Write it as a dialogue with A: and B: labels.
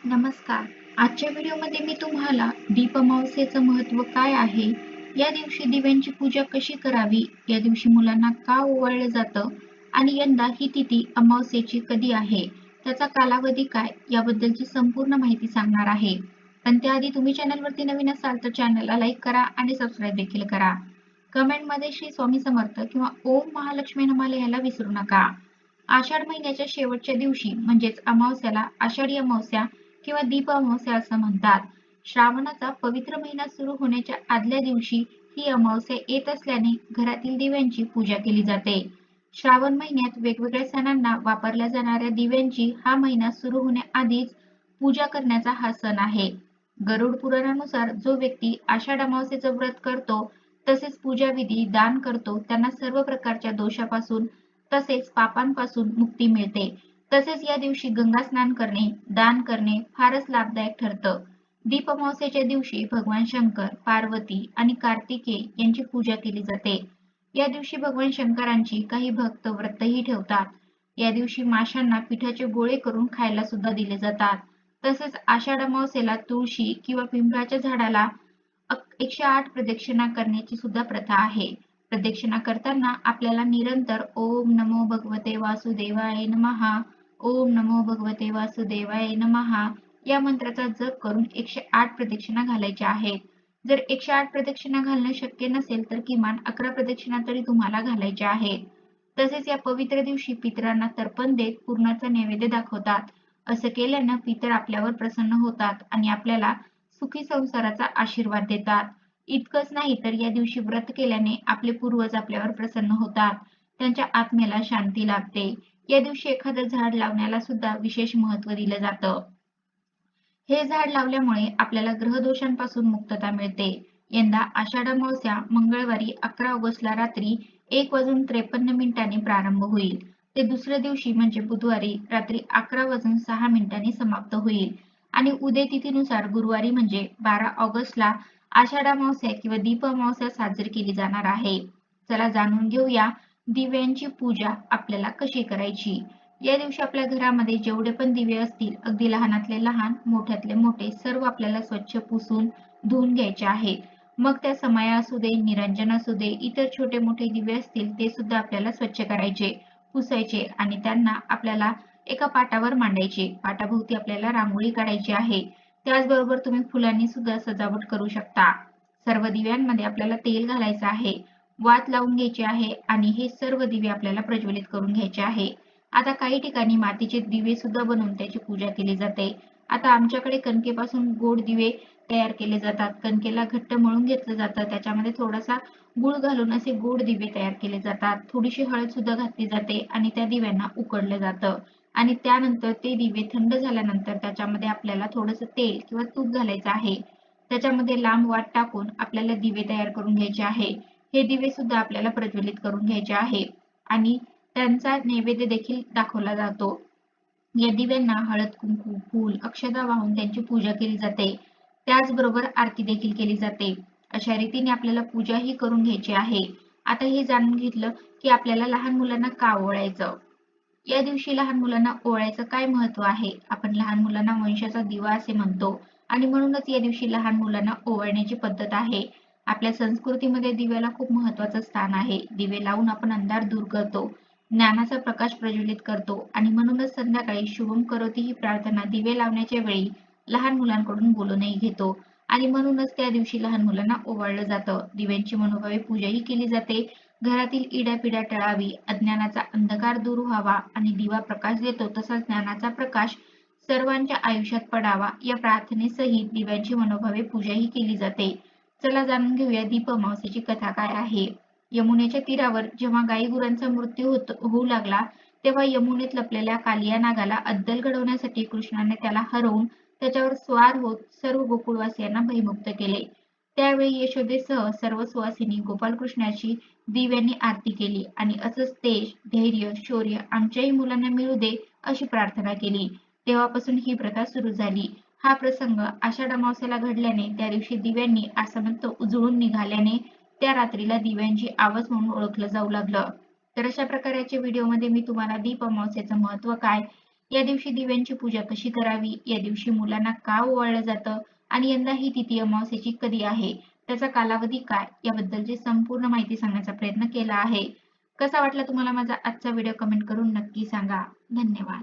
A: नमस्कार. आजच्या व्हिडिओमध्ये मी तुम्हाला दीप अमावस्येचं महत्त्व काय आहे, या दिवशी दिव्यांची पूजा कशी करावी, या दिवशी मुलांना का ओवाळलं जातं आणि यंदा ही तिथी अमावस्येची कधी आहे, त्याचा कालावधी काय, याबद्दलची संपूर्ण माहिती सांगणार आहे. पण त्याआधी तुम्ही चॅनलवरती नवीन असाल तर चॅनलला लाईक करा आणि सबस्क्राईब देखील करा. कमेंटमध्ये श्री स्वामी समर्थ किंवा ओम महालक्ष्मी नमः लिहायला विसरू नका. आषाढ महिन्याच्या शेवटच्या दिवशी म्हणजेच अमावस्याला आषाढी अमावस्या किंवा दीप अमावस्या असं म्हणतात. श्रावणाचा पवित्र महिना सुरू होण्याच्या आदल्या दिवशी ही अमावस्या येत असल्याने घरातील दिव्यांची पूजा केली जाते. श्रावण महिन्यात वेगवेगळ्या सणांना वापरल्या जाणाऱ्या दिव्यांची हा महिना सुरू होण्याआधीच पूजा करण्याचा हा सण आहे. गरुड पुराणानुसार जो व्यक्ती आषाढ अमावस्येचं व्रत करतो तसेच पूजाविधी दान करतो त्यांना सर्व प्रकारच्या दोषापासून तसेच पापांपासून मुक्ती मिळते. तसेच या दिवशी गंगा स्नान करणे, दान करणे फारच लाभदायक ठरतं. दीप अमावस्येच्या दिवशी भगवान शंकर, पार्वती आणि कार्तिकेय यांची पूजा केली जाते. या दिवशी भगवान शंकरांची काही भक्त व्रतही ठेवतात. या दिवशी माशांना पिठाचे गोळे करून खायला सुद्धा दिले जातात. तसेच आषाढ अमावस्येला तुळशी किंवा पिंपळाच्या झाडाला 108 प्रदक्षिणा करण्याची सुद्धा प्रथा आहे. प्रदक्षिणा करताना आपल्याला निरंतर ओम नमो भगवते वासुदेवाय नमः, ओम नमो भगवते वासुदेवाय नमः या मंत्राचा जप करून 108 प्रदक्षिणा घालायच्या आहेत. जर 108 प्रदक्षिणा घालणं शक्य नसेल तर किमान 11 प्रदक्षिणा तरी तुम्हाला घालायच्या आहेत. तसेच या पवित्र दिवशी पितरांना तर्पण देत पूर्णाचा नैवेद्य दाखवतात. असं केल्यानं पितर आपल्यावर प्रसन्न होतात आणि आपल्याला सुखी संसाराचा आशीर्वाद देतात. इतकंच नाही तर या दिवशी व्रत केल्याने आपले पूर्वज आपल्यावर प्रसन्न होतात. त्यांच्या आत्मेला शांती लाभते. या दिवशी एखादं झाड लावण्याला सुद्धा विशेष महत्त्व दिलं जातं. हे झाड लावल्यामुळे आपल्याला ग्रहदोषांपासून मुक्तता मिळते. यंदा आषाढ अमावस्या मंगळवारी 11 ऑगस्टला रात्री 1:53 प्रारंभ होईल. ते दुसऱ्या दिवशी म्हणजे बुधवारी रात्री 11:06 समाप्त होईल आणि उदय तिथीनुसार गुरुवारी म्हणजे 12 ऑगस्टला आषाढ अमावस्या किंवा दीप अमावस्या साजरी केली जाणार आहे. चला जाणून घेऊया दिव्यांची पूजा आपल्याला कशी करायची. या दिवशी आपल्या घरामध्ये जेवढे पण दिवे असतील, अगदी लहानातले लहान, मोठ्यातले मोठे सर्व आपल्याला स्वच्छ पुसून धुवून घ्यायचे आहेत. मग त्या समया असू दे, निरंजन असू दे, इतर छोटे मोठे दिवे असतील ते सुद्धा आपल्याला स्वच्छ करायचे, पुसायचे आणि त्यांना आपल्याला एका पाटावर मांडायचे. पाटाभोवती आपल्याला रांगोळी काढायची आहे. त्याचबरोबर तुम्ही फुलांनी सुद्धा सजावट करू शकता. सर्व दिव्यांमध्ये आपल्याला तेल घालायचं आहे, वात लावून घ्यायची आहे आणि हे सर्व दिवे आपल्याला प्रज्वलित करून घ्यायचे आहे. आता काही ठिकाणी मातीचे दिवे सुद्धा बनवून त्याची पूजा केली जाते. आता आमच्याकडे कणकेपासून गोड दिवे तयार केले जातात. कणकेला घट्ट मळून घेतलं जातं, त्याच्यामध्ये थोडासा गूळ घालून असे गोड दिवे तयार केले जातात. थोडीशी हळद सुद्धा घातली जाते आणि त्या दिव्यांना उकडलं जातं आणि त्यानंतर ते दिवे थंड झाल्यानंतर त्याच्यामध्ये आपल्याला थोडंसं तेल किंवा तूप घालायचं आहे. त्याच्यामध्ये लांब वात टाकून आपल्याला दिवे तयार करून घ्यायचे आहे. हे दिवे सुद्धा आपल्याला प्रज्वलित करून घ्यायचे आहे आणि त्यांचा नैवेद्य देखील दाखवला जातो. या दिव्यांना हळद, कुंकू, फूल, अक्षता वाहून त्यांची पूजा केली जाते. त्याचबरोबर आरती देखील केली जाते. अशा रीतीने आपल्याला पूजा ही करून घ्यायची आहे. आता हे जाणून घेतलं की आपल्याला लहान मुलांना का ओवाळायचं. या दिवशी लहान मुलांना ओवाळायचं काय महत्त्व आहे. आपण लहान मुलांना वंशाचा दिवा असे म्हणतो आणि म्हणूनच या दिवशी लहान मुलांना ओवाळण्याची पद्धत आहे. आपल्या संस्कृतीमध्ये दिव्याला खूप महत्त्वाचं स्थान आहे. दिवे लावून आपण अंधार दूर करतो, ज्ञानाचा प्रकाश प्रज्वलित करतो आणि म्हणूनच संध्याकाळी शुभम करोती ही प्रार्थना दिवे लावण्याच्या वेळी लहान मुलांकडून बोलूनही घेतो आणि म्हणूनच त्या दिवशी लहान मुलांना ओवाळलं जातं. दिव्यांची मनोभावे पूजाही केली जाते. घरातील इडापिडा टळावी, अज्ञानाचा अंधकार दूर व्हावा आणि दिवा प्रकाश देतो तसा ज्ञानाचा प्रकाश सर्वांच्या आयुष्यात पडावा या प्रार्थनेसहित दिव्यांची मनोभावे पूजाही केली जाते. चला जाणून घेऊया दीप अमावस्येची कथा काय आहे. यमुनेच्या तीरावर जेव्हा गायी-गुरांचा मृत्यू होऊ लागला, तेव्हा यमुनेत लपलेल्या कालिया नागाला अद्दल घडवण्यासाठी कृष्णाने त्याला हरवून त्याच्यावर स्वार होत सर्व गोकुळवासियांना भयमुक्त केले. त्यावेळी यशोदेसह सर्व सुवासिनी गोपालकृष्णाची दिव्यांनी आरती केली आणि असंच तेज, धैर्य, शौर्य आमच्याही मुलांना मिळू दे अशी प्रार्थना केली. तेव्हापासून ही प्रथा सुरू झाली. हा प्रसंग आषाढ अमावस्येला घडल्याने त्या दिवशी दिव्यांनी आसमंत उजळून निघाल्याने त्या रात्रीला दिव्यांची आवाज म्हणून ओळखलं जाऊ लागलं. तर अशा प्रकारच्या व्हिडिओमध्ये मी तुम्हाला दीप अमावस्येचं महत्त्व काय, या दिवशी दिव्यांची पूजा कशी करावी, या दिवशी मुलांना का ओवाळलं जातं आणि यंदा ही तिथी अमावस्येची कधी आहे, त्याचा कालावधी काय, याबद्दलची संपूर्ण माहिती सांगण्याचा प्रयत्न केला आहे. कसा वाटला तुम्हाला माझा आजचा व्हिडिओ कमेंट करून नक्की सांगा. धन्यवाद.